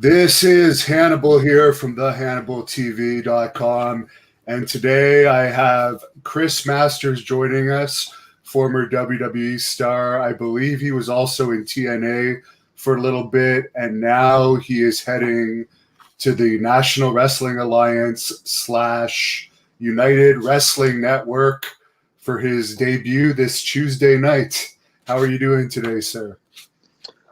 This is Hannibal here from thehannibaltv.com, and today I have Chris Masters joining us, former WWE star. I believe he was also in TNA for a little bit, and now he is heading to the National Wrestling Alliance / United Wrestling Network for his debut this Tuesday night. How are you doing today, sir?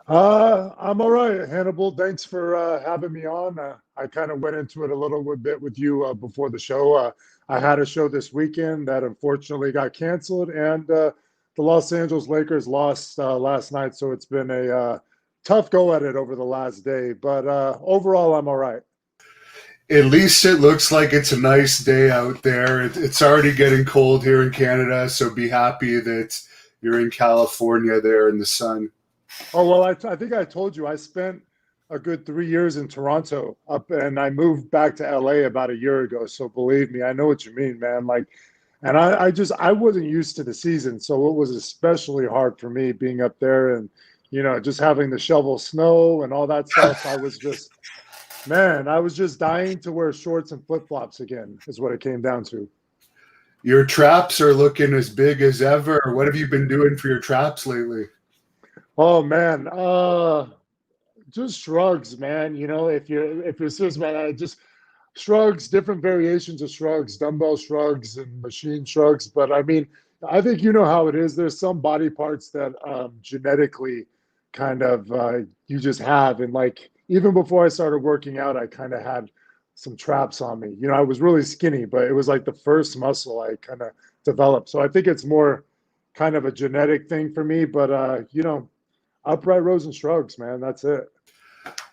I'm all right, Hannibal. Thanks for having me on. I kind of went into it a little bit with you before the show. I had a show this weekend that unfortunately got canceled, and the Los Angeles Lakers lost last night, so it's been a tough go at it over the last day. But overall, I'm all right. At least it looks like it's a nice day out there. It's already getting cold here in Canada, so be happy that you're in California there in the sun. Oh, well, I think I told you I spent a good 3 years in Toronto and I moved back to LA about a year ago. So believe me, I know what you mean, man. And I wasn't used to the season. So it was especially hard for me being up there and, just having to shovel snow and all that stuff. I was just dying to wear shorts and flip-flops again is what it came down to. Your traps are looking as big as ever. What have you been doing for your traps lately? Oh man, just shrugs, man. If you're serious, man, just shrugs, different variations of shrugs, dumbbell shrugs and machine shrugs. But I mean, I think you know how it is. There's some body parts that genetically kind of you just have, and like even before I started working out, I kind of had some traps on me. I was really skinny, but it was like the first muscle I kind of developed. So I think it's more kind of a genetic thing for me. But upright rows and shrugs, man. That's it.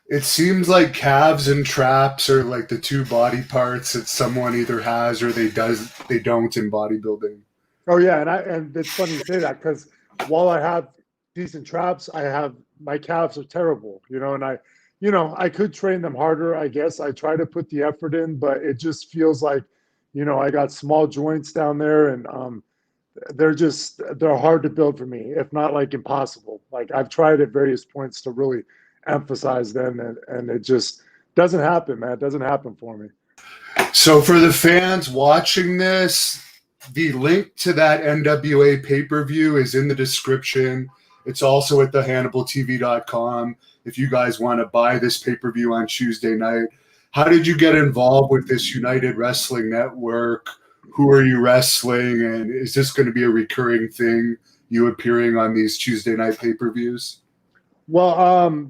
It seems like calves and traps are like the two body parts that someone either has or they don't in bodybuilding. Oh yeah, and it's funny you say that because while I have decent traps, my calves are terrible. And I could train them harder. I guess I try to put the effort in, but it just feels like, I got small joints down there and they're hard to build for me, if not like impossible. Like I've tried at various points to really emphasize them and it just doesn't happen, man. It doesn't happen for me. So for the fans watching this, the link to that NWA pay-per-view is in the description. It's also at thehannibaltv.com if you guys want to buy this pay-per-view on Tuesday night. How did you get involved with this United Wrestling Network? Who are you wrestling, and is this going to be a recurring thing, you appearing on these Tuesday night pay-per-views? Well,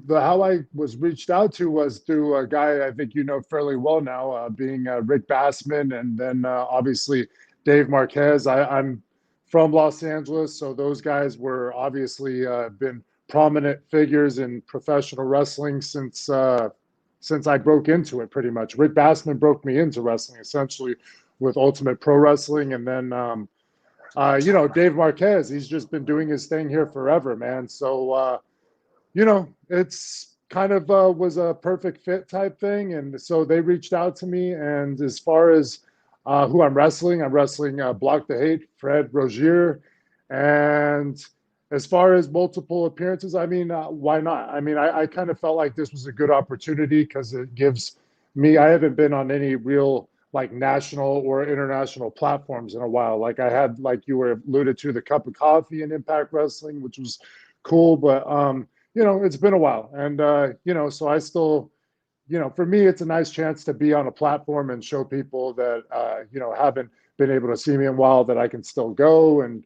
how I was reached out to was through a guy I think you know fairly well now, being Rick Bassman, and then obviously Dave Marquez. I'm from Los Angeles, so those guys were obviously been prominent figures in professional wrestling since I broke into it, pretty much. Rick Bassman broke me into wrestling, essentially, with Ultimate Pro Wrestling. And then, Dave Marquez, he's just been doing his thing here forever, man. So, it's kind of was a perfect fit type thing. And so they reached out to me. And as far as who I'm wrestling Block the Hate, Fred Rozier. And as far as multiple appearances, I mean, why not? I mean, I kind of felt like this was a good opportunity because it gives me, I haven't been on any real like national or international platforms in a while. Like I had, like you were alluded to, the Cup of Coffee in Impact Wrestling, which was cool. But, it's been a while. And, so I still, for me, it's a nice chance to be on a platform and show people that, haven't been able to see me in a while that I can still go. And,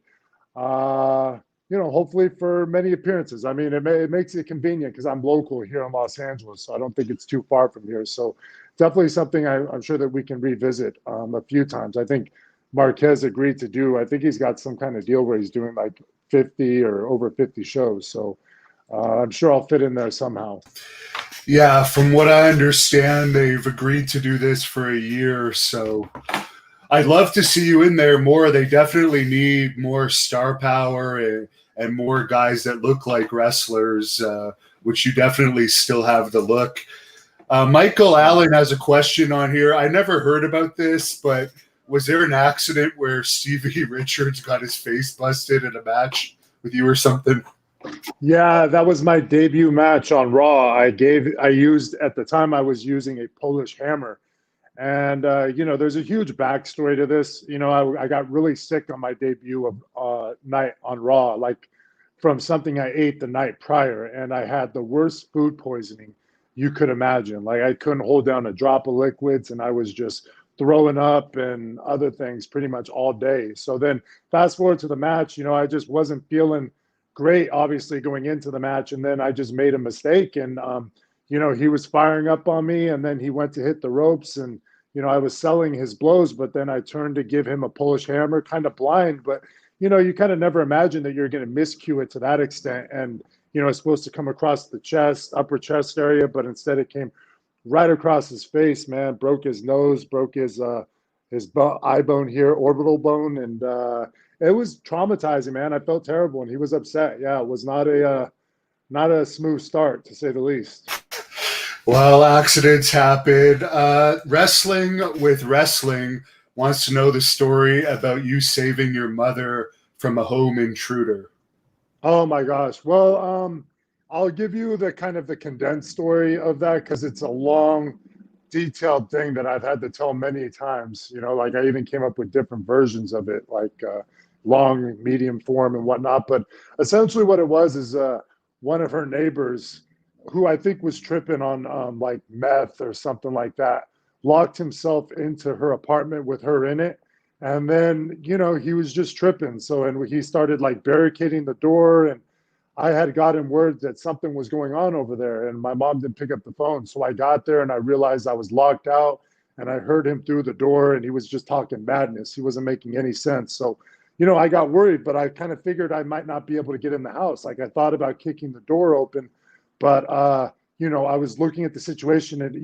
hopefully for many appearances. I mean, it makes it convenient because I'm local here in Los Angeles, so I don't think it's too far from here. So definitely something I'm sure that we can revisit a few times. I think Marquez agreed to do. I think he's got some kind of deal where he's doing like 50 or over 50 shows. So I'm sure I'll fit in there somehow. Yeah, from what I understand, they've agreed to do this for a year. So I'd love to see you in there more. They definitely need more star power and more guys that look like wrestlers, which you definitely still have the look. Michael Allen has a question on here. I never heard about this, but was there an accident where Stevie Richards got his face busted in a match with you or something? Yeah, that was my debut match on Raw. I used at the time I was using a Polish hammer. And there's a huge backstory to this. I got really sick on my debut of night on Raw, like from something I ate the night prior, and I had the worst food poisoning you could imagine. Like I couldn't hold down a drop of liquids, and I was just throwing up and other things pretty much all day. So then, fast forward to the match, I just wasn't feeling great, obviously going into the match, and then I just made a mistake, and he was firing up on me, and then he went to hit the ropes, and I was selling his blows, but then I turned to give him a Polish hammer, kind of blind. But, you kind of never imagine that you're going to miscue it to that extent. And, it's supposed to come across the chest, upper chest area, but instead it came right across his face, man. Broke his nose, broke his eye bone here, orbital bone. And it was traumatizing, man. I felt terrible and he was upset. Yeah, it was not a smooth start, to say the least. Well, accidents happen. Wrestling with Wrestling wants to know the story about you saving your mother from a home intruder. Oh my gosh. Well, I'll give you the kind of the condensed story of that because it's a long, detailed thing that I've had to tell many times. Like I even came up with different versions of it, like long, medium form, and whatnot. But essentially, what it was is one of her neighbors, who I think was tripping on like meth or something like that, locked himself into her apartment with her in it. And then, he was just tripping. So, and he started like barricading the door. And I had gotten word that something was going on over there, and my mom didn't pick up the phone. So I got there and I realized I was locked out, and I heard him through the door, and he was just talking madness. He wasn't making any sense. So, I got worried, but I kind of figured I might not be able to get in the house. Like I thought about kicking the door open, but, I was looking at the situation, and,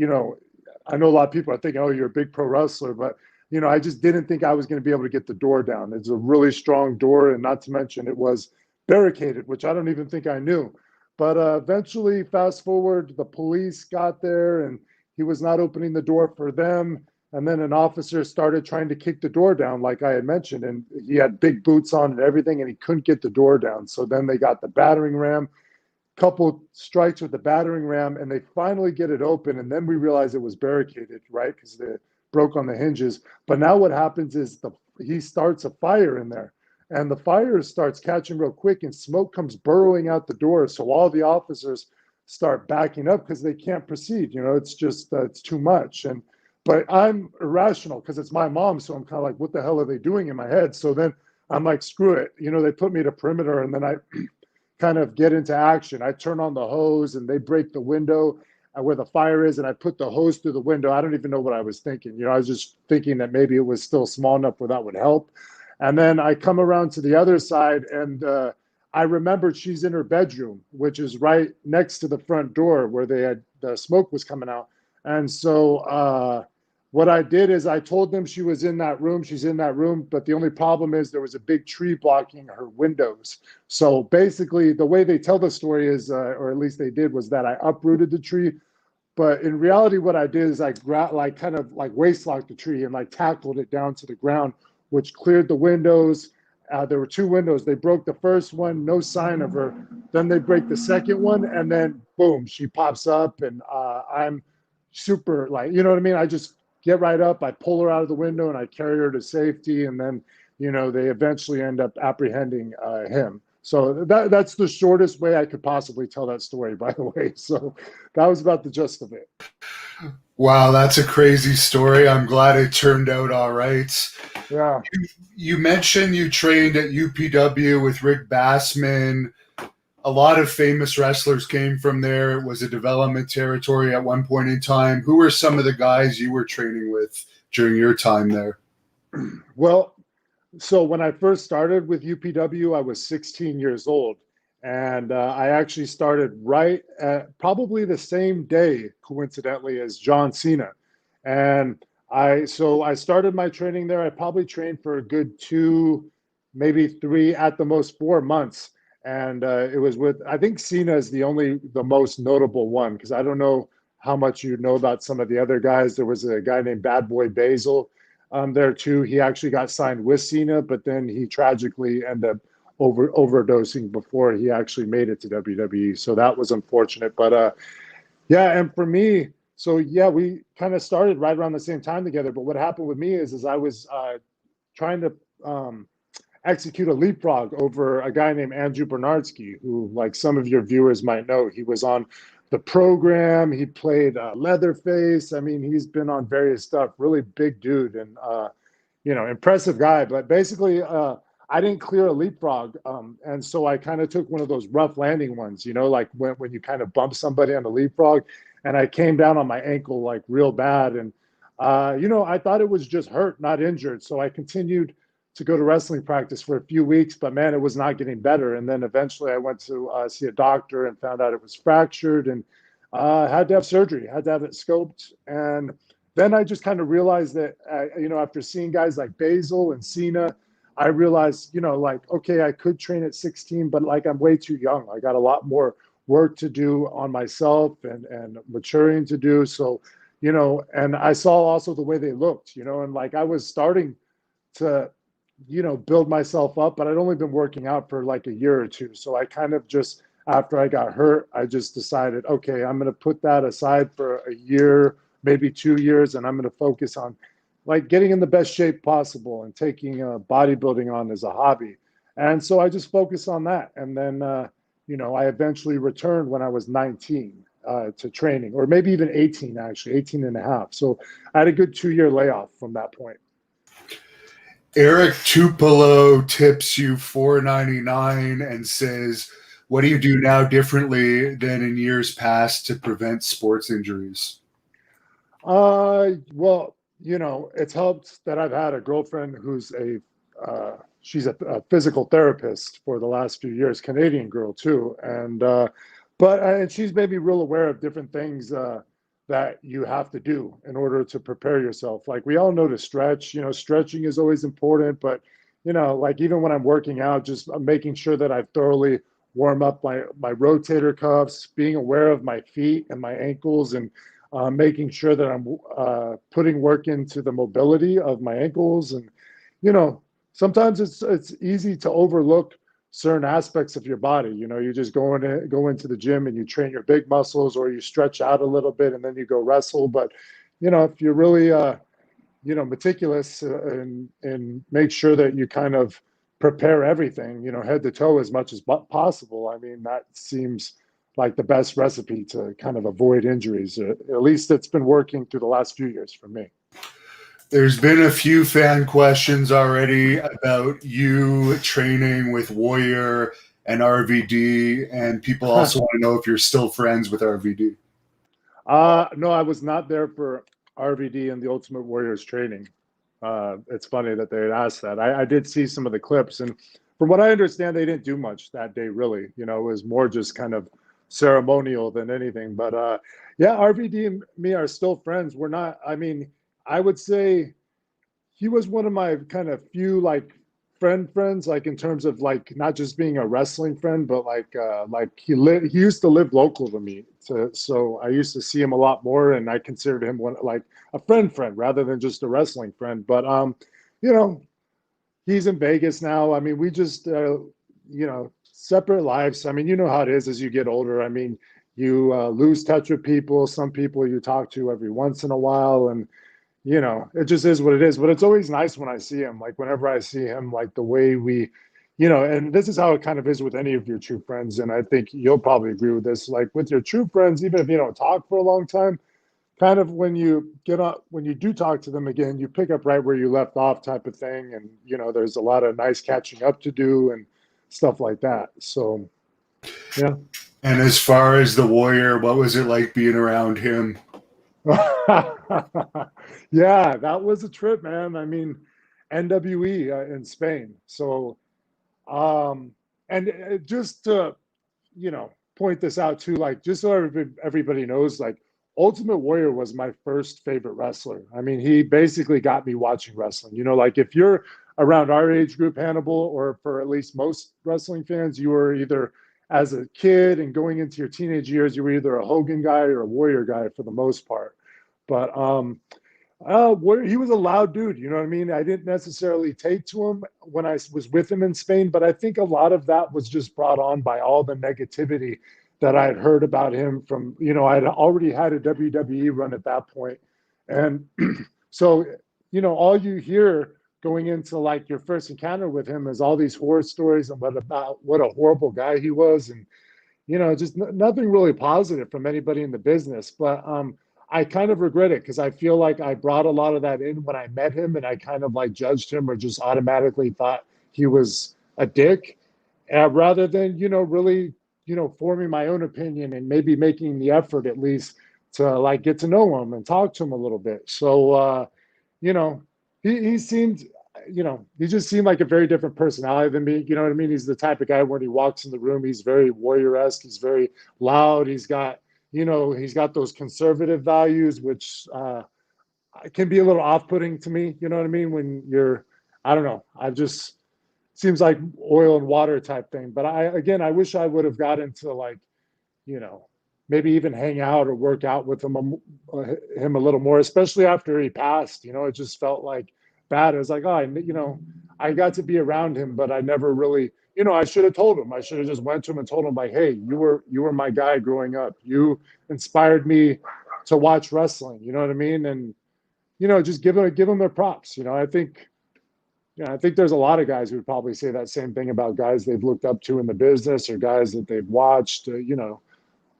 I know a lot of people are thinking, oh, you're a big pro wrestler, but I just didn't think I was going to be able to get the door down. It's a really strong door, and not to mention it was barricaded, which I don't even think I knew. But eventually, fast forward, the police got there, and he was not opening the door for them. And then an officer started trying to kick the door down, like I had mentioned, and he had big boots on and everything, and he couldn't get the door down. So then they got the battering ram, couple strikes with the battering ram, and they finally get it open. And then we realize it was barricaded, right? Because it broke on the hinges. But now what happens is he starts a fire in there, and the fire starts catching real quick, and smoke comes burrowing out the door. So all the officers start backing up because they can't proceed. It's just it's too much. And but I'm irrational because it's my mom, so I'm kind of like, what the hell are they doing in my head? So then I'm like, screw it. They put me to perimeter, and then I kind of get into action. I turn on the hose and they break the window where the fire is, and I put the hose through the window. I don't even know what I was thinking. I was just thinking that maybe it was still small enough where that would help. And then I come around to the other side, and I remembered she's in her bedroom, which is right next to the front door where the smoke was coming out. And so what I did is I told them she was in that room. She's in that room. But the only problem is there was a big tree blocking her windows. So basically, the way they tell the story is, or at least they did, was that I uprooted the tree. But in reality, what I did is I like kind of like waist locked the tree and like tackled it down to the ground, which cleared the windows. There were two windows. They broke the first one, no sign of her. Then they break the second one, and then boom, she pops up, and I'm super like, you know what I mean? I just get right up, I pull her out of the window, and I carry her to safety, and then they eventually end up apprehending him. So that's the shortest way I could possibly tell that story, by the way. So that was about the gist of it. Wow, that's a crazy story. I'm glad it turned out all right. Yeah. You mentioned you trained at UPW with Rick Bassman. A lot of famous wrestlers came from there. It was a development territory at one point in time. Who were some of the guys you were training with during your time there? Well, so when I first started with UPW, I was 16 years old. And I actually started right at probably the same day, coincidentally, as John Cena. And I started my training there. I probably trained for a good 2, maybe 3, at the most 4 months. And it was with, I think Cena is the most notable one, because I don't know how much you know about some of the other guys. There was a guy named Bad Boy Basil there too. He actually got signed with Cena, but then he tragically ended up overdosing before he actually made it to WWE. So that was unfortunate. But yeah, and for me, so yeah, we kind of started right around the same time together. But what happened with me is I was trying to execute a leapfrog over a guy named Andrew Bernardsky, who, like some of your viewers might know, he was on the program. He played Leatherface. I mean, he's been on various stuff. Really big dude and impressive guy. But basically, I didn't clear a leapfrog, and so I kind of took one of those rough landing ones. Like when you kind of bump somebody on a leapfrog, and I came down on my ankle like real bad. And I thought it was just hurt, not injured. So I continued to go to wrestling practice for a few weeks, but man, it was not getting better. And then eventually I went to see a doctor and found out it was fractured and had to have surgery, had to have it scoped. And then I just kind of realized that, after seeing guys like Basil and Cena, I realized, like, okay, I could train at 16, but like I'm way too young. I got a lot more work to do on myself and maturing to do. So, and I saw also the way they looked, and like I was starting to build myself up, but I'd only been working out for like a year or two. So I kind of just, after I got hurt, I just decided, okay, I'm going to put that aside for a year, maybe 2 years, and I'm going to focus on like getting in the best shape possible and taking bodybuilding on as a hobby. And so I just focused on that. And then, I eventually returned when I was 19 to training, or maybe even 18, actually, 18 and a half. So I had a good 2-year layoff from that point. Eric Tupelo tips you $4.99 and says, "What do you do now differently than in years past to prevent sports injuries?" Well, it's helped that I've had a girlfriend who's she's a physical therapist for the last few years, Canadian girl too, and she's made me real aware of different things that you have to do in order to prepare yourself. Like we all know to stretch, stretching is always important, but like even when I'm working out, just making sure that I thoroughly warm up my rotator cuffs, being aware of my feet and my ankles, and making sure that I'm putting work into the mobility of my ankles. And sometimes it's easy to overlook certain aspects of your body. You just go into the gym and you train your big muscles, or you stretch out a little bit and then you go wrestle. But if you're really meticulous and make sure that you kind of prepare everything, head to toe as much as possible. I mean, that seems like the best recipe to kind of avoid injuries. At least it's been working through the last few years for me. There's been a few fan questions already about you training with Warrior and RVD, and people also want to know if you're still friends with RVD. No, I was not there for RVD and the Ultimate Warrior's training. It's funny that they had asked that. I did see some of the clips, and from what I understand, they didn't do much that day, really. It was more just kind of ceremonial than anything. But yeah, RVD and me are still friends. We're not, I mean, I would say he was one of my kind of few like friends, like in terms of like not just being a wrestling friend, but like he used to live local to me. So I used to see him a lot more, and I considered him one like a friend rather than just a wrestling friend. But he's in Vegas now. I mean, we just separate lives. I mean, you know how it is as you get older. I mean, you lose touch with people. Some people you talk to every once in a while, and it just is what it is. But it's always nice when I see him. Like whenever I see him, like the way we, and this is how it kind of is with any of your true friends. And I think you'll probably agree with this. Like with your true friends, even if you don't talk for a long time, kind of when you do talk to them again, you pick up right where you left off, type of thing. And there's a lot of nice catching up to do and stuff like that. So, yeah. And as far as the Warrior, what was it like being around him? Yeah, that was a trip, man. I mean, NWE in Spain. So, and just to, point this out too, like just so everybody knows, like Ultimate Warrior was my first favorite wrestler. I mean, he basically got me watching wrestling. Like if you're around our age group, Hannibal, or for at least most wrestling fans, you were either as a kid and going into your teenage years, you were either a Hogan guy or a Warrior guy for the most part. But Where he was a loud dude, you know what I mean? I didn't necessarily take to him when I was with him in Spain, but I think a lot of that was just brought on by all the negativity that I had heard about him from, I'd already had a WWE run at that point. And so, all you hear going into like your first encounter with him is all these horror stories and what a horrible guy he was. And just nothing really positive from anybody in the business. But I kind of regret it because I feel like I brought a lot of that in when I met him, and I kind of like judged him or just automatically thought he was a dick, rather than really forming my own opinion and maybe making the effort at least to like get to know him and talk to him a little bit. So you know, he seemed, he just seemed like a very different personality than me. You know what I mean? He's the type of guy when he walks in the room, he's very warrior-esque. He's very loud. He's got those conservative values, which can be a little off-putting to me. You know what I mean? When I don't know. I just seems like oil and water type thing. But I wish I would have got into like, you know, maybe even hang out or work out with him a little more, especially after he passed. It just felt like bad. It was like, I got to be around him, but I never really, I should have told him. I should have just went to him and told him like, hey, you were my guy growing up. You inspired me to watch wrestling. You know what I mean? And just give him their props. I think there's a lot of guys who would probably say that same thing about guys they've looked up to in the business or guys that they've watched.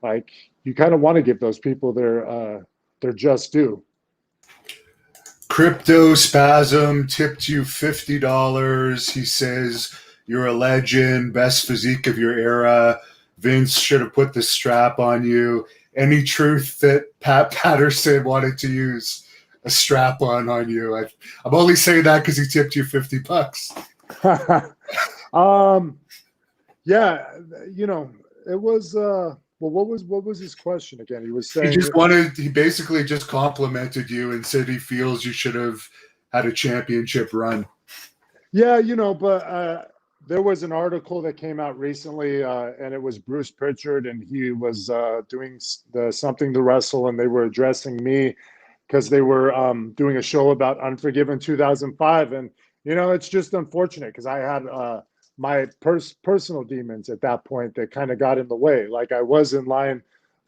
Like you kind of want to give those people their just due. Crypto Spasm tipped you $50. He says you're a legend, best physique of your era. Vince should have put the strap on you. Any truth that Pat Patterson wanted to use a strap on you? I'm only saying that because he tipped you $50. Yeah, it was. Well, what was his question again? He was saying he basically just complimented you and said he feels you should have had a championship run. Yeah, but there was an article that came out recently, and it was Bruce Pritchard, and he was doing the Something to Wrestle, and they were addressing me because they were doing a show about Unforgiven 2005, and it's just unfortunate because I had my personal demons at that point that kind of got in the way. Like I was in line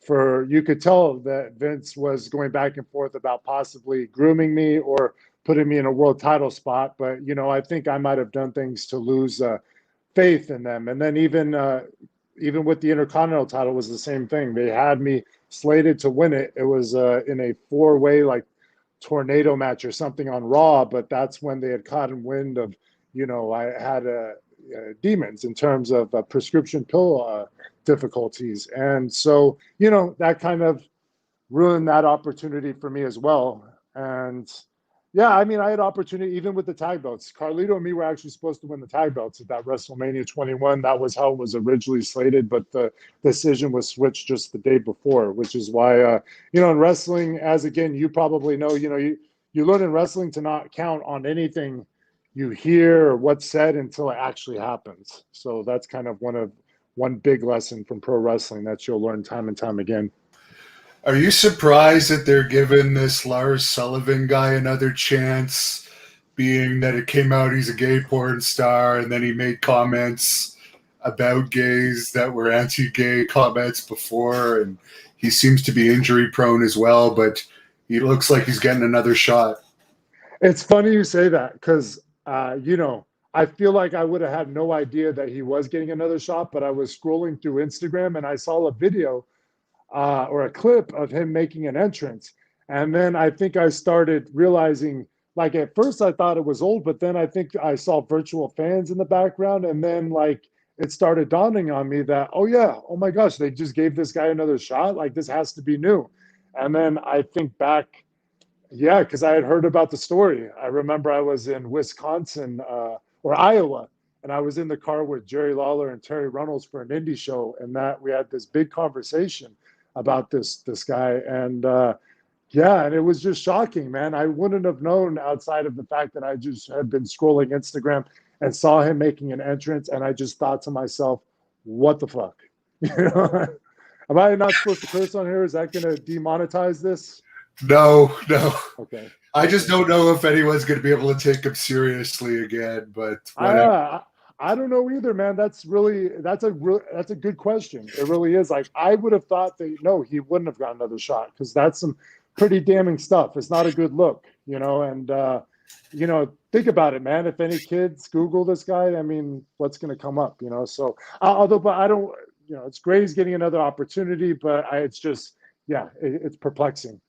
you could tell that Vince was going back and forth about possibly grooming me or putting me in a world title spot. But, I think I might have done things to lose faith in them. And then even with the Intercontinental title was the same thing. They had me slated to win it. It was in a 4-way like tornado match or something on Raw, but that's when they had caught wind of, I had demons in terms of prescription pill difficulties. And so, that kind of ruined that opportunity for me as well. And yeah, I mean, I had opportunity even with the tag belts. Carlito and me were actually supposed to win the tag belts at that WrestleMania 21. That was how it was originally slated, but the decision was switched just the day before, which is why, in wrestling, as again, you probably know, you learn in wrestling to not count on anything you hear or what's said until it actually happens. So that's kind of one big lesson from pro wrestling that you'll learn time and time again. Are you surprised that they're giving this Lars Sullivan guy another chance, being that it came out he's a gay porn star and then he made comments about gays that were anti-gay comments before, and he seems to be injury prone as well, but he looks like he's getting another shot? It's funny you say that because, I feel like I would have had no idea that he was getting another shot, but I was scrolling through Instagram and I saw a video or a clip of him making an entrance. And then I think I started realizing, like at first I thought it was old, but then I think I saw virtual fans in the background. And then like it started dawning on me that, oh yeah, oh my gosh, they just gave this guy another shot. Like this has to be new. And then I think back, yeah, because I had heard about the story. I remember I was in Wisconsin or Iowa, and I was in the car with Jerry Lawler and Terry Runnels for an indie show, and that we had this big conversation about this guy, and yeah, and it was just shocking, man. I wouldn't have known outside of the fact that I just had been scrolling Instagram and saw him making an entrance, and I just thought to myself, "What the fuck?" Am I not supposed to curse on here? Is that going to demonetize this? No. Okay. I just don't know if anyone's going to be able to take him seriously again, but I whatever. uh, I don't know either, man. That's a good question. It really is. Like I would have thought that no, he wouldn't have got another shot because that's some pretty damning stuff. It's not a good look, and think about it, man. If any kids Google this guy, I mean, what's going to come up, So but I don't, it's great he's getting another opportunity, but it's just, yeah, it's perplexing.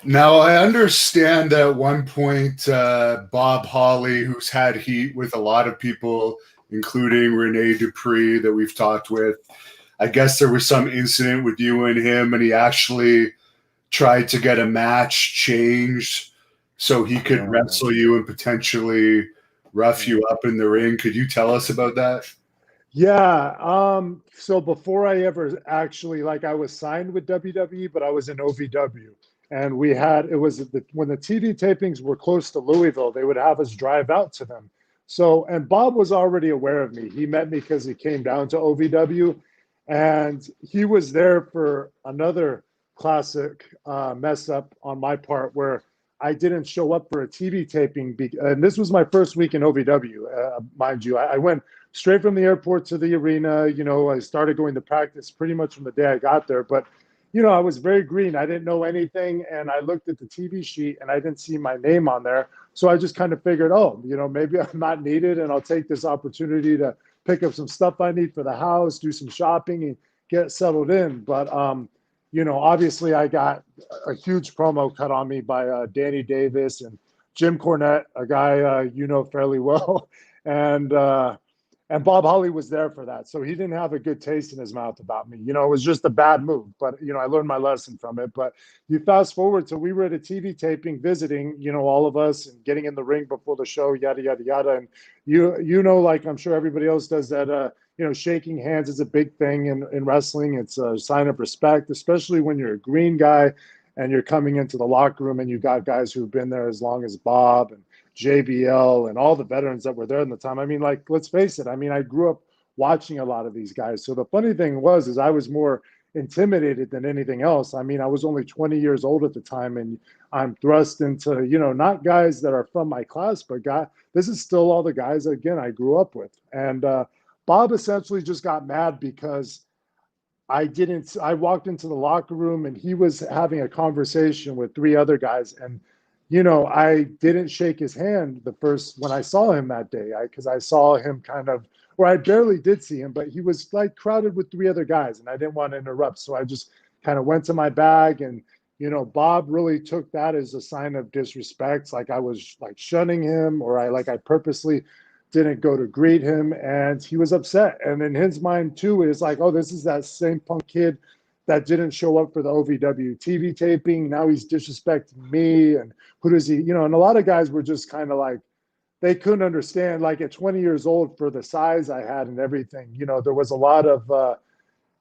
Now, I understand that at one point, Bob Holly, who's had heat with a lot of people, including Rene Dupree, that we've talked with, I guess there was some incident with you and him, and he actually tried to get a match changed so he could Yeah. wrestle you and potentially rough Yeah. you up in the ring. Could you tell us about that? Yeah. So before I ever actually, like, I was signed with WWE, but I was in OVW. And when the TV tapings were close to Louisville, they would have us drive out to them. So, and Bob was already aware of me. He met me because he came down to OVW, and he was there for another classic mess up on my part where I didn't show up for a TV taping. And this was my first week in OVW, mind you. I went straight from the airport to the arena. I started going to practice pretty much from the day I got there. But, I was very green. I didn't know anything. And I looked at the TV sheet and I didn't see my name on there. So I just kind of figured, oh, maybe I'm not needed and I'll take this opportunity to pick up some stuff I need for the house, do some shopping and get settled in. But, obviously I got a huge promo cut on me by Danny Davis and Jim Cornette, a guy fairly well. And, and Bob Holly was there for that. So he didn't have a good taste in his mouth about me. It was just a bad move. But, I learned my lesson from it. But you fast forward to we were at a TV taping visiting, all of us and getting in the ring before the show, yada, yada, yada. And like I'm sure everybody else does that, shaking hands is a big thing in wrestling. It's a sign of respect, especially when you're a green guy and you're coming into the locker room and you got guys who've been there as long as Bob and JBL and all the veterans that were there in the time. I mean, like, let's face it. I mean, I grew up watching a lot of these guys. So the funny thing is I was more intimidated than anything else. I mean, I was only 20 years old at the time, and I'm thrust into, not guys that are from my class, but this is still all the guys, again, I grew up with. And Bob essentially just got mad because I walked into the locker room and he was having a conversation with three other guys. And, I didn't shake his hand when I saw him that day, because I saw him or I barely did see him, but he was like crowded with three other guys and I didn't want to interrupt. So I just kind of went to my bag and, Bob really took that as a sign of disrespect. Like I was like shunning him, or I purposely didn't go to greet him, and he was upset. And in his mind too, is like, oh, this is that same punk kid that didn't show up for the OVW TV taping. Now he's disrespecting me, and who does he, and a lot of guys were just kind of like, they couldn't understand, like at 20 years old for the size I had and everything, there was a lot of,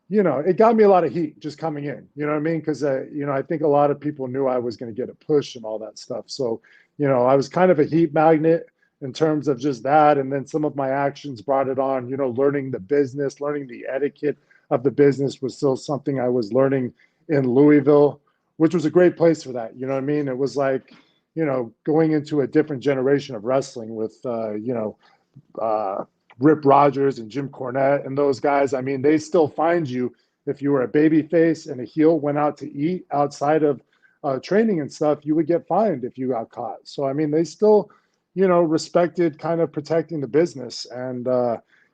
it got me a lot of heat just coming in, you know what I mean? Because, I think a lot of people knew I was going to get a push and all that stuff. So, I was kind of a heat magnet in terms of just that. And then some of my actions brought it on, learning the business, learning the etiquette of the business was still something I was learning in Louisville, which was a great place for that. You know what I mean? It was like, going into a different generation of wrestling with, Rip Rogers and Jim Cornette and those guys. I mean, they still find you if you were a baby face and a heel went out to eat outside of training and stuff, you would get fined if you got caught. So, I mean, they still, respected kind of protecting the business. And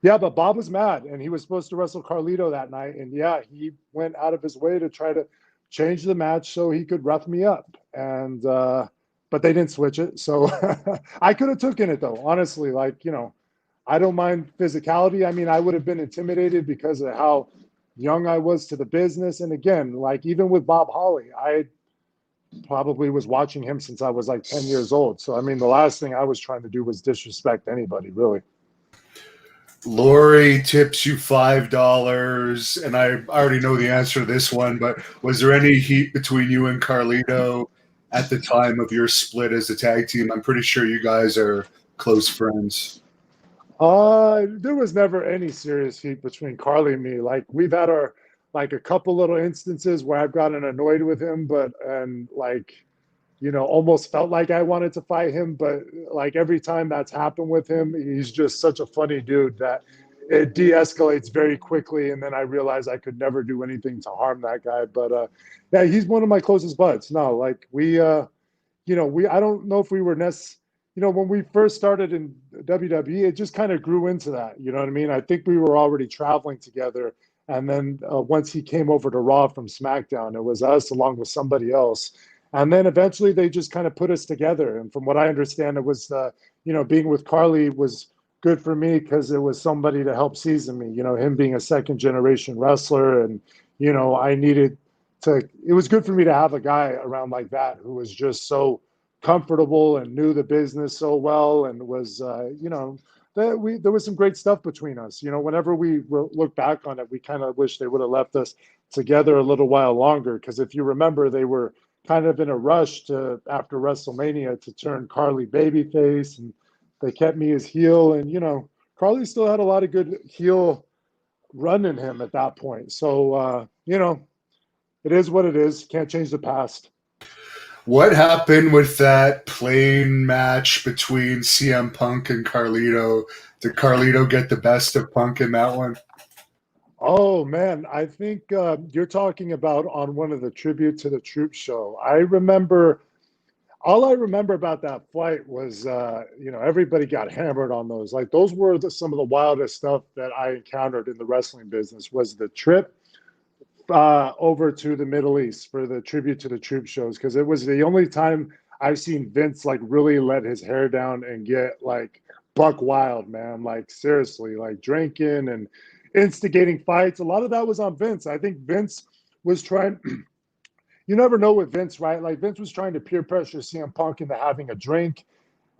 yeah, but Bob was mad and he was supposed to wrestle Carlito that night. And yeah, he went out of his way to try to change the match so he could rough me up. And, but they didn't switch it. So I could have taken it though, honestly, like, I don't mind physicality. I mean, I would have been intimidated because of how young I was to the business. And again, like even with Bob Holly, I probably was watching him since I was like 10 years old. So, I mean, the last thing I was trying to do was disrespect anybody, really. Lori tips you $5, and I already know the answer to this one, but was there any heat between you and Carlito at the time of your split as a tag team? I'm pretty sure you guys are close friends. There was never any serious heat between Carly and me. Like we've had like a couple little instances where I've gotten annoyed with him, but and like almost felt like I wanted to fight him, but like every time that's happened with him, he's just such a funny dude that it de-escalates very quickly, and then I realize I could never do anything to harm that guy. But yeah, he's one of my closest buds. No, like we I don't know if we were when we first started in WWE, it just kind of grew into that. You know what I mean? I think we were already traveling together, and then once he came over to Raw from SmackDown, it was us along with somebody else. And then eventually they just kind of put us together. And from what I understand, it was being with Carly was good for me because it was somebody to help season me. Him being a second generation wrestler, and I needed it was good for me to have a guy around like that who was just so comfortable and knew the business so well, and was there was some great stuff between us. Whenever we look back on it, we kind of wish they would have left us together a little while longer, because if you remember, they were kind of in a rush to after WrestleMania to turn Carly babyface, and they kept me as heel, and Carly still had a lot of good heel run in him at that point. So it is what it is. Can't change the past. What happened with that plane match between CM Punk and Carlito? Did Carlito get the best of Punk in that one? Oh man, I think you're talking about on one of the Tribute to the Troops show. All I remember about that fight was, everybody got hammered on those. Like those were some of the wildest stuff that I encountered in the wrestling business. Was the trip over to the Middle East for the Tribute to the Troop shows, because it was the only time I've seen Vince like really let his hair down and get like buck wild, man. Like seriously, like drinking and instigating fights. A lot of that was on Vince. I think Vince was trying. You never know with Vince, right? Like Vince was trying to peer pressure CM Punk into having a drink,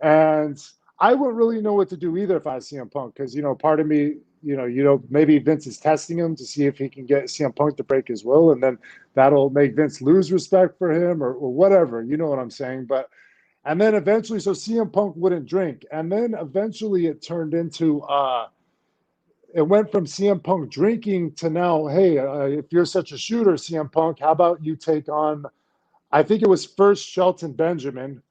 and I wouldn't really know what to do either if I was CM Punk, because part of me, maybe Vince is testing him to see if he can get CM Punk to break his will, and then that'll make Vince lose respect for him, or whatever. You know what I'm saying? But and then eventually, so CM Punk wouldn't drink, and then eventually it turned into it went from CM Punk drinking to now, hey, if you're such a shooter, CM Punk, how about you take on? I think it was first Shelton Benjamin,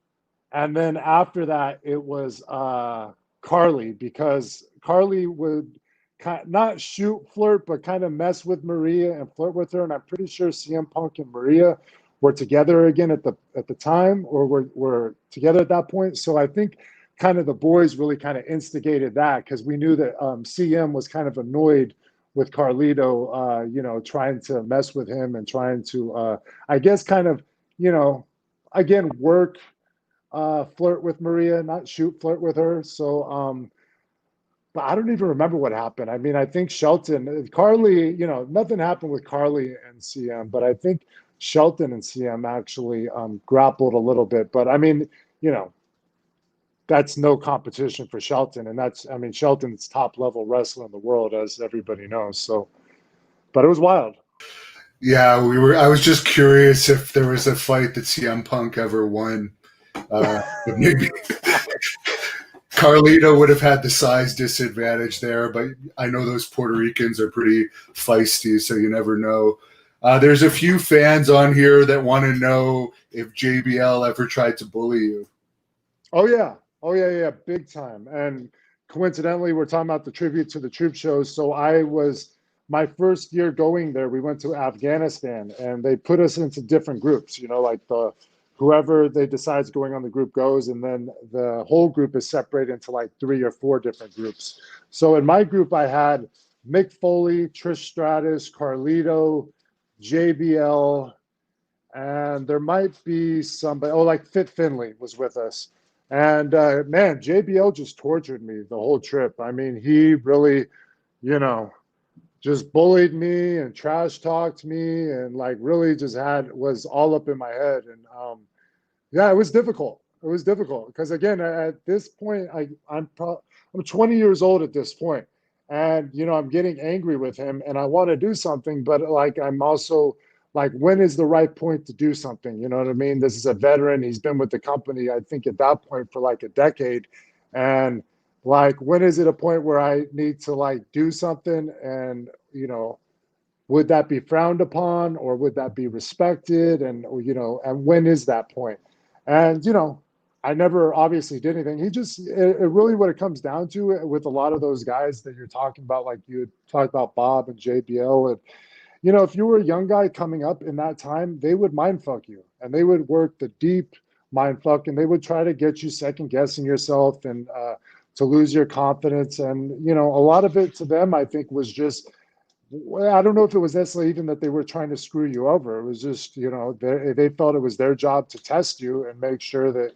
and then after that, it was Carly, because Carly would not shoot flirt, but kind of mess with Maria and flirt with her. And I'm pretty sure CM Punk and Maria were together again at the time, or were together at that point. So I think kind of the boys really kind of instigated that, because we knew that CM was kind of annoyed with Carlito, trying to mess with him and trying to, I guess, kind of, again, work flirt with Maria, not shoot flirt with her. So, but I don't even remember what happened. I mean, I think Carly, nothing happened with Carly and CM, but I think Shelton and CM actually grappled a little bit. But I mean, that's no competition for Shelton. And Shelton's top level wrestler in the world, as everybody knows. So, but it was wild. Yeah, I was just curious if there was a fight that CM Punk ever won. But maybe Carlito would have had the size disadvantage there, but I know those Puerto Ricans are pretty feisty, so you never know. There's a few fans on here that want to know if JBL ever tried to bully you. Oh yeah. Oh yeah, big time. And coincidentally, we're talking about the Tribute to the Troop shows. So I was my first year going there. We went to Afghanistan, and they put us into different groups. Like whoever they decides going on the group goes, and then the whole group is separated into like 3 or 4 different groups. So in my group, I had Mick Foley, Trish Stratus, Carlito, JBL, and there might be somebody. Oh, like Fit Finley was with us. And man, JBL just tortured me the whole trip. I mean, he really, just bullied me and trash talked me, and like really just was all up in my head. And yeah, it was difficult. It was difficult because again, at this point, I'm 20 years old at this point, and I'm getting angry with him, and I want to do something, but like I'm also like, when is the right point to do something? You know what I mean? This is a veteran. He's been with the company, I think, at that point for like a decade, and like, when is it a point where I need to like do something? And would that be frowned upon, or would that be respected? And and when is that point? And, I never obviously did anything. It really what it comes down to with a lot of those guys that you're talking about, like you talked about Bob and JBL. And, if you were a young guy coming up in that time, they would mind fuck you and they would work the deep mind fuck and they would try to get you second guessing yourself and to lose your confidence. And, a lot of it to them, I think, was just, well, I don't know if it was necessarily even that they were trying to screw you over. It was just, they felt it was their job to test you and make sure that,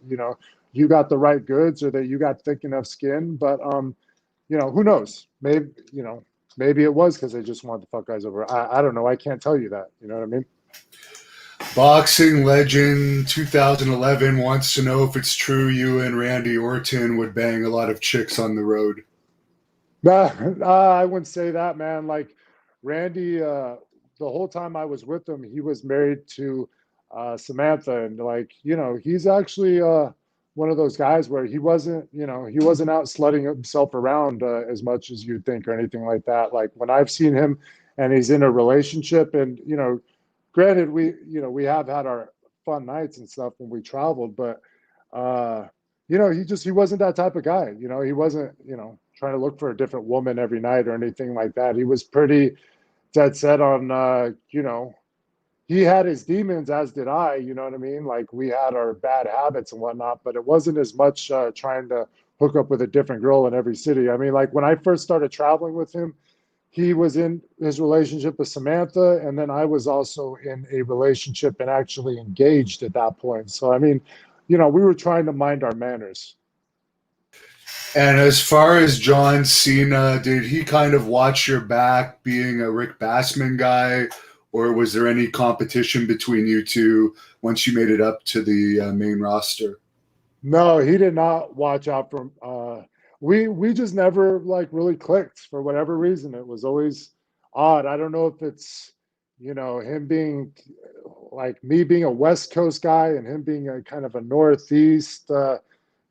you got the right goods or that you got thick enough skin. But, who knows? Maybe it was because they just wanted to fuck guys over. I don't know. I can't tell you that. You know what I mean? Boxing legend 2011 wants to know if it's true you and Randy Orton would bang a lot of chicks on the road. I wouldn't say that, man. Like Randy, the whole time I was with him, he was married to Samantha, and like he's actually one of those guys where he wasn't out slutting himself around as much as you'd think or anything like that. Like when I've seen him, and he's in a relationship, and granted we have had our fun nights and stuff when we traveled, but he wasn't that type of guy. He wasn't trying to look for a different woman every night or anything like that. He was pretty dead set on he had his demons, as did I. You know what I mean? Like we had our bad habits and whatnot, but it wasn't as much trying to hook up with a different girl in every city. I mean, like when I first started traveling with him, he was in his relationship with Samantha, and then I was also in a relationship and actually engaged at that point. So I mean, we were trying to mind our manners. And as far as John Cena, did he kind of watch your back being a Rick Bassman guy, or was there any competition between you two once you made it up to the main roster? No, he did not watch out for. We just never like really clicked for whatever reason. It was always odd. I don't know if it's him being like me being a West Coast guy and him being a kind of a Northeast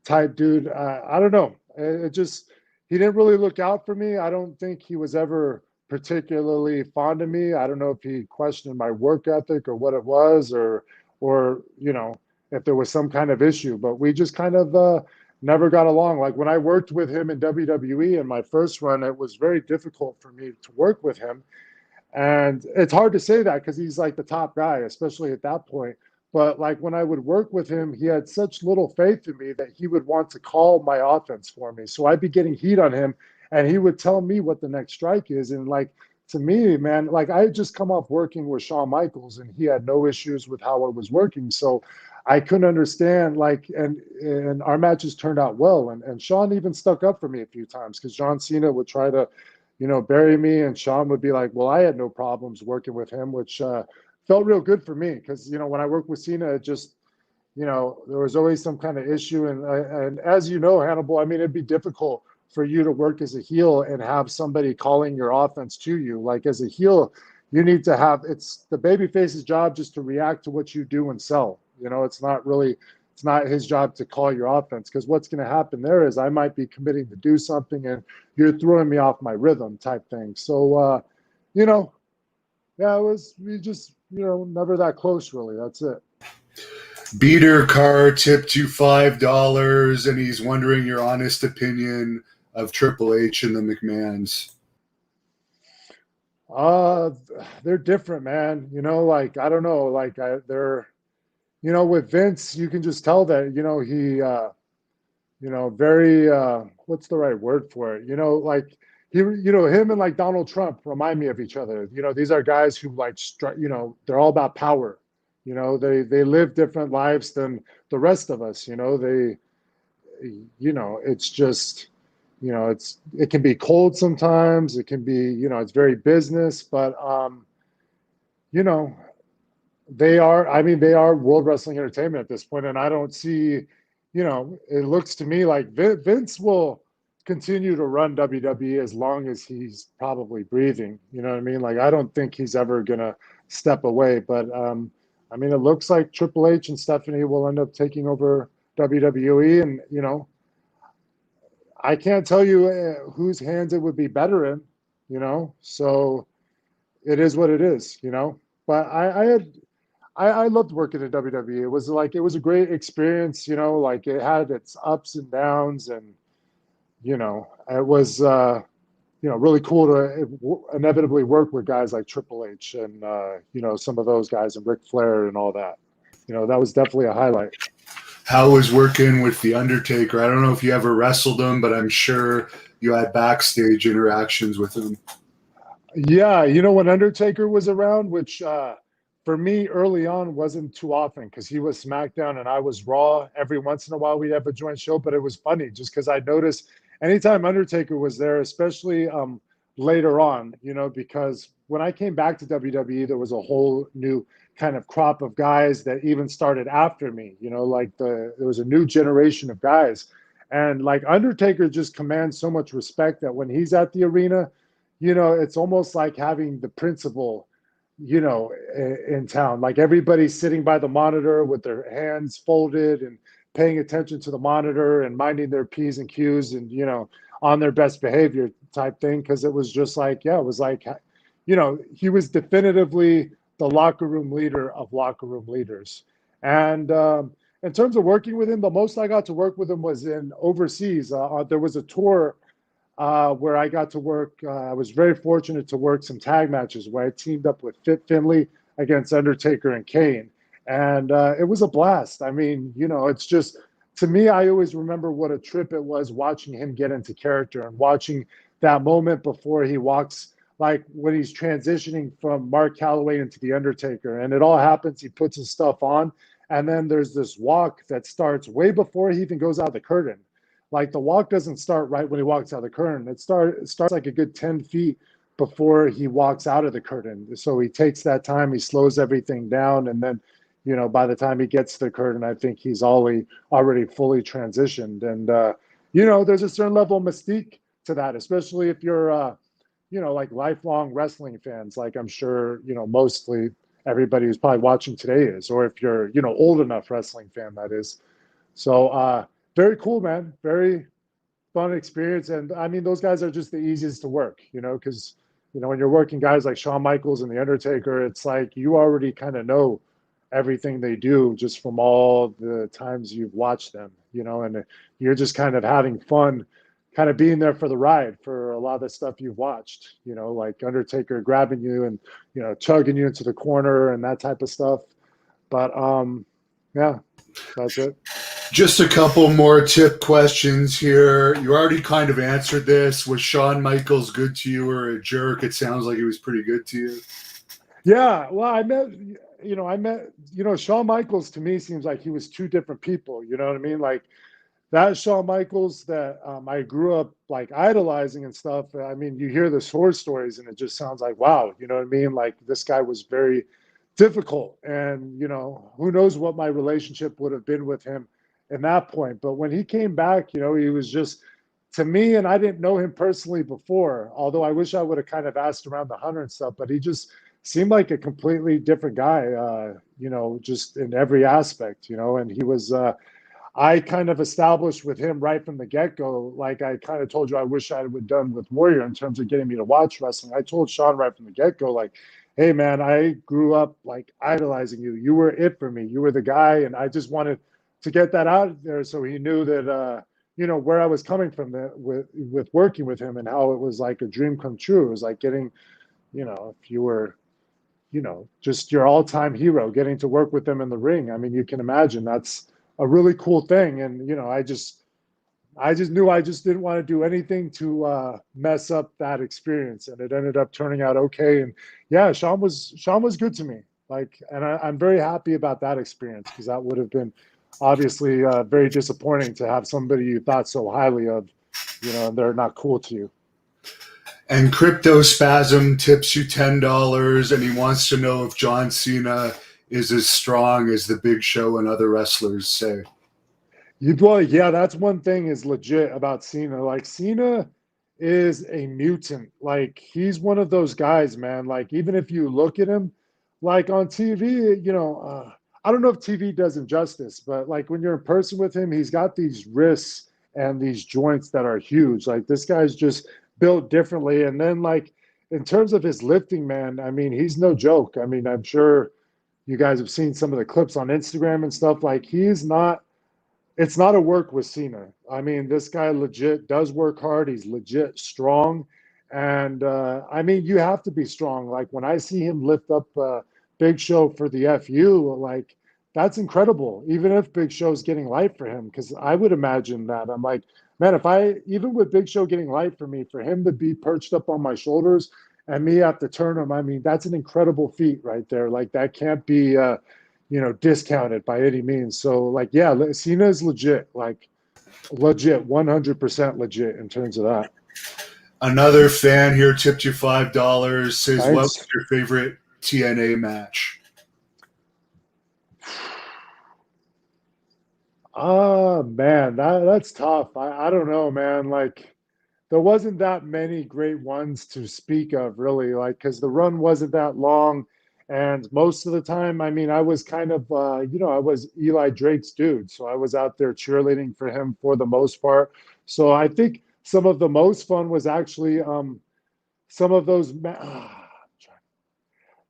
type dude. I don't know. It just he didn't really look out for me. I don't think he was ever particularly fond of me. I don't know if he questioned my work ethic or what it was, or if there was some kind of issue. But we just kind of never got along. Like when I worked with him in WWE in my first run, it was very difficult for me to work with him. And it's hard to say that because he's like the top guy, especially at that point. But like when I would work with him, he had such little faith in me that he would want to call my offense for me. So I'd be getting heat on him and he would tell me what the next strike is. And like to me, man, like I had just come off working with Shawn Michaels and he had no issues with how I was working. So I couldn't understand like and our matches turned out well. And Shawn even stuck up for me a few times because John Cena would try to bury me. And Sean would be like, well, I had no problems working with him, which felt real good for me. Cause when I worked with Cena, it just, there was always some kind of issue. And as you know, Hannibal, I mean, it'd be difficult for you to work as a heel and have somebody calling your offense to you. Like as a heel, you need to have, it's the babyface's job just to react to what you do and sell. It's not his job to call your offense because what's going to happen there is I might be committing to do something and you're throwing me off my rhythm type thing. So, yeah, we just, never that close really. That's it. Beater Car tipped you $5, and he's wondering your honest opinion of Triple H and the McMahons. They're different, man. Like, I don't know, like they're, with Vince, you can just tell that, he, very what's the right word for it? Like him and like Donald Trump remind me of each other. These are guys who like they're all about power. They live different lives than the rest of us. It's just it can be cold sometimes. It can be it's very business, but you know they are World Wrestling Entertainment at this point, and I don't see, it looks to me like Vince will continue to run WWE as long as he's probably breathing. You know what I mean? Like, I don't think he's ever going to step away. But, I mean, it looks like Triple H and Stephanie will end up taking over WWE. And, I can't tell you whose hands it would be better in, so it is what it is, But I loved working at WWE. It was a great experience, you know, like it had its ups and downs, and it was really cool to inevitably work with guys like Triple H and some of those guys and Ric Flair and all that. That was definitely a highlight. How was working with the Undertaker? I don't know if you ever wrestled him, but I'm sure you had backstage interactions with him. Yeah, when Undertaker was around, which for me early on wasn't too often because he was SmackDown and I was Raw. Every once in a while we'd have a joint show, but it was funny just because I noticed anytime Undertaker was there, especially later on, because when I came back to WWE, there was a whole new kind of crop of guys that even started after me. There was a new generation of guys, and like Undertaker just commands so much respect that when he's at the arena, it's almost like having the principal, in town. Like everybody's sitting by the monitor with their hands folded and paying attention to the monitor and minding their P's and Q's and, on their best behavior type thing. Cause it was just like, yeah, it was like, he was definitively the locker room leader of locker room leaders. And in terms of working with him, the most I got to work with him was in overseas. There was a tour where I got to work. I was very fortunate to work some tag matches where I teamed up with Fit Finlay against Undertaker and Kane. And it was a blast. I mean, it's just, to me, I always remember what a trip it was watching him get into character and watching that moment before he walks, like when he's transitioning from Mark Calloway into The Undertaker. And it all happens, he puts his stuff on. And then there's this walk that starts way before he even goes out the curtain. Like the walk doesn't start right when he walks out of the curtain. It starts like a good 10 feet before he walks out of the curtain. So he takes that time, he slows everything down. And then, by the time he gets to the curtain, I think he's already fully transitioned. And, there's a certain level of mystique to that, especially if you're, like lifelong wrestling fans, like I'm sure, mostly everybody who's probably watching today is, or if you're, old enough wrestling fan, that is. So, very cool, man. Very fun experience. And I mean, those guys are just the easiest to work, because, when you're working guys like Shawn Michaels and The Undertaker, it's like you already kind of know everything they do just from all the times you've watched them, and you're just kind of having fun, kind of being there for the ride for a lot of the stuff you've watched, like Undertaker grabbing you and, chugging you into the corner and that type of stuff. But yeah, that's it. Just a couple more tip questions here. You already kind of answered this. Was Shawn Michaels good to you or a jerk? It sounds like he was pretty good to you. Yeah, well, I met Shawn Michaels to me seems like he was two different people. You know what I mean? Like that Shawn Michaels that I grew up like idolizing and stuff. I mean, you hear the horror stories and it just sounds like, wow, you know what I mean? Like this guy was very difficult, and who knows what my relationship would have been with him in that point. But when he came back, he was just, to me, and I didn't know him personally before, although I wish I would have kind of asked around the Hunter and stuff, but he just seemed like a completely different guy, just in every aspect, and he was, I kind of established with him right from the get-go, like I kind of told you I wish I would have done with Warrior in terms of getting me to watch wrestling. I told Shawn right from the get-go, like, hey, man, I grew up like idolizing you. You were it for me. You were the guy, and I just wanted to get that out there so he knew that, where I was coming from with working with him and how it was like a dream come true. It was like getting, if you were, just your all-time hero, getting to work with them in the ring. I mean, you can imagine that's a really cool thing. And, I just knew I just didn't want to do anything to mess up that experience. And it ended up turning out okay. And yeah, Shawn was good to me. Like, and I'm very happy about that experience because that would have been obviously very disappointing to have somebody you thought so highly of, and they're not cool to you. And Crypto Spasm tips you $10, and he wants to know if John Cena is as strong as the Big Show and other wrestlers say. Well, yeah, that's one thing is legit about Cena. Like Cena is a mutant. Like he's one of those guys, man. Like even if you look at him, like on TV, I don't know if TV does him justice, but like when you're in person with him, he's got these wrists and these joints that are huge. Like this guy's just built differently. And then like in terms of his lifting, man, I mean, he's no joke. I mean, I'm sure you guys have seen some of the clips on Instagram and stuff. Like he's not. It's not a work with Cena. I mean, this guy legit does work hard. He's legit strong, and I mean, you have to be strong. Like when I see him lift up Big Show for the FU, like that's incredible. Even if Big Show's getting light for him, because I would imagine that I'm like, man, if I even with Big Show getting light for me, for him to be perched up on my shoulders and me have to turn him, I mean, that's an incredible feat right there. Like that can't be. Discounted by any means. So like, yeah, Cena is legit, like legit, 100% legit in terms of that. Another fan here tipped you $5. Says, what was Thanks. your favorite TNA match? Man, that's tough. I don't know, man. Like there wasn't that many great ones to speak of, really, like because the run wasn't that long. And most of the time, I mean, I was kind of, I was Eli Drake's dude. So I was out there cheerleading for him for the most part. So I think some of the most fun was actually some of those. The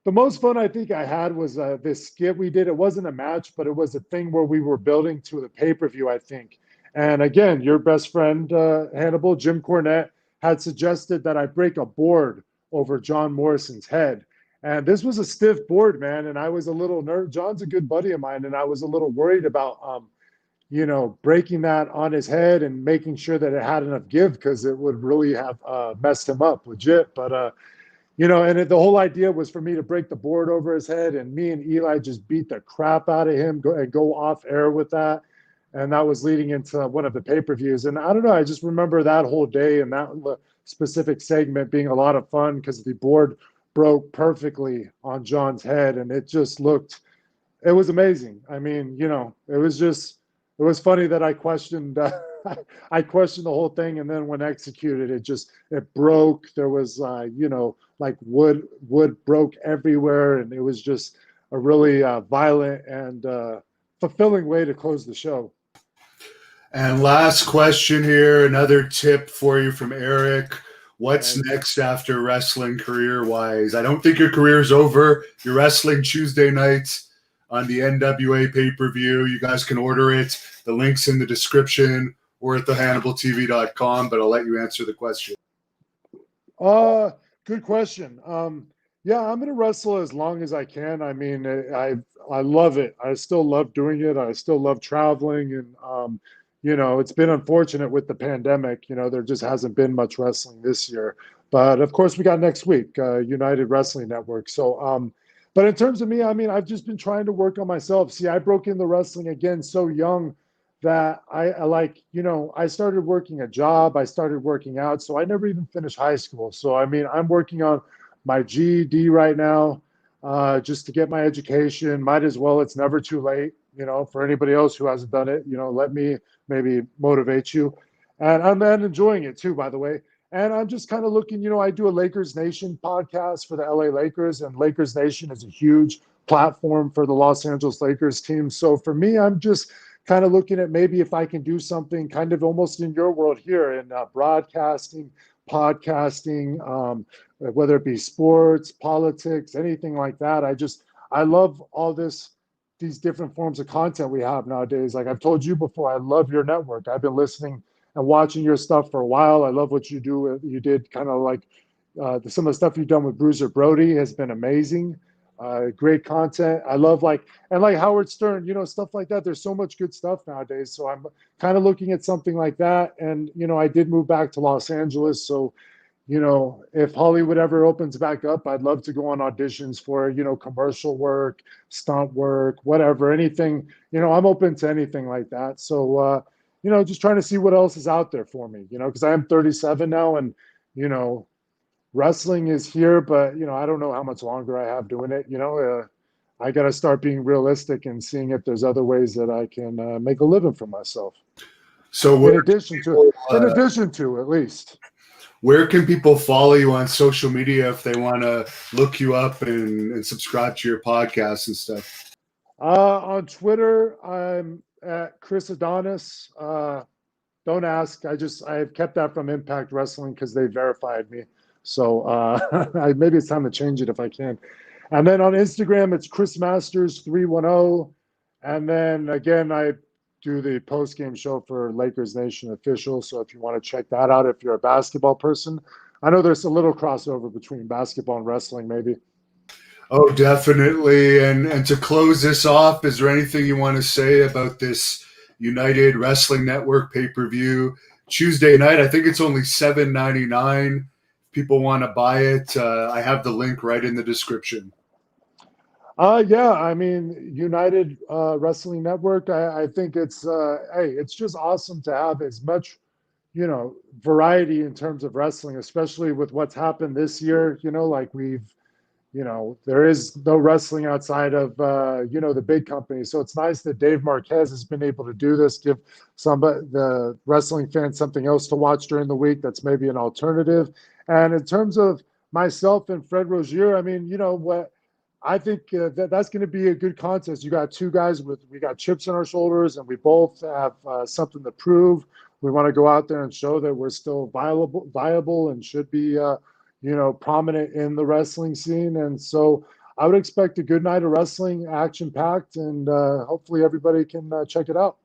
most fun I think I had was this skit we did. It wasn't a match, but it was a thing where we were building to the pay per view, I think. And again, your best friend, Hannibal, Jim Cornette, had suggested that I break a board over John Morrison's head. And this was a stiff board, man. And I was a little nervous. John's a good buddy of mine. And I was a little worried about, breaking that on his head and making sure that it had enough give because it would really have messed him up legit. But, the whole idea was for me to break the board over his head, and me and Eli just beat the crap out of him and go off air with that. And that was leading into one of the pay-per-views. And I don't know, I just remember that whole day and that specific segment being a lot of fun because the board broke perfectly on John's head, and it was amazing. I mean, it was funny that I questioned. I questioned the whole thing, and then when executed, it broke. There was, like wood broke everywhere, and it was just a really violent and fulfilling way to close the show. And last question here, another tip for you from Eric. What's Thanks. next after wrestling career wise? I don't think your career's over. You're wrestling Tuesday nights on the NWA pay per view. You guys can order it. The link's in the description or at thehannibaltv.com, but I'll let you answer the question. Good question. Yeah, I'm gonna wrestle as long as I can. I mean, I love it. I still love doing it. I still love traveling, and it's been unfortunate with the pandemic. There just hasn't been much wrestling this year. But of course, we got next week, United Wrestling Network. So, but in terms of me, I mean, I've just been trying to work on myself. See, I broke into wrestling again so young that I started working a job, I started working out, so I never even finished high school. So I mean, I'm working on my GED right now, just to get my education. Might as well. It's never too late, for anybody else who hasn't done it. Let me maybe motivate you, and I'm enjoying it too, by the way. And I'm just kind of looking. I do a Lakers Nation podcast for the LA Lakers, and Lakers Nation is a huge platform for the Los Angeles Lakers team. So for me, I'm just kind of looking at maybe if I can do something kind of almost in your world here in broadcasting, podcasting, whether it be sports, politics, anything like that. I love all these different forms of content we have nowadays. Like I've told you before, I love your network. I've been listening and watching your stuff for a while. I love what you do. You did kind of like some of the stuff you've done with Bruiser Brody has been amazing. Great content. I love like Howard Stern, stuff like that. There's so much good stuff nowadays. So I'm kind of looking at something like that. And, I did move back to Los Angeles. So, if Hollywood ever opens back up, I'd love to go on auditions for, commercial work, stunt work, whatever, anything, I'm open to anything like that. So, just trying to see what else is out there for me, because I am 37 now and, wrestling is here, but I don't know how much longer I have doing it. I got to start being realistic and seeing if there's other ways that I can make a living for myself. So In addition to, at least. Where can people follow you on social media if they want to look you up and subscribe to your podcast and stuff? On Twitter, I'm at Chris Adonis. Don't ask. I've kept that from Impact Wrestling because they verified me. So maybe it's time to change it if I can. And then on Instagram, it's Chris Masters 310. And then again, I do the post game show for Lakers Nation Official. So if you want to check that out, if you're a basketball person, I know there's a little crossover between basketball and wrestling, maybe. Oh, definitely. And to close this off, is there anything you want to say about this United Wrestling Network pay-per-view Tuesday night? I think it's only $7.99. People want to buy it. I have the link right in the description. Yeah, I mean, United Wrestling Network, I think it's hey, it's just awesome to have as much, variety in terms of wrestling, especially with what's happened this year. Like there is no wrestling outside of the big companies. So it's nice that Dave Marquez has been able to do this, give the wrestling fans something else to watch during the week that's maybe an alternative. And in terms of myself and Fred Rozier, I mean, what I think that's going to be a good contest. You got two guys we got chips on our shoulders, and we both have something to prove. We want to go out there and show that we're still viable and should be prominent in the wrestling scene. And so I would expect a good night of wrestling, action packed, and hopefully everybody can check it out.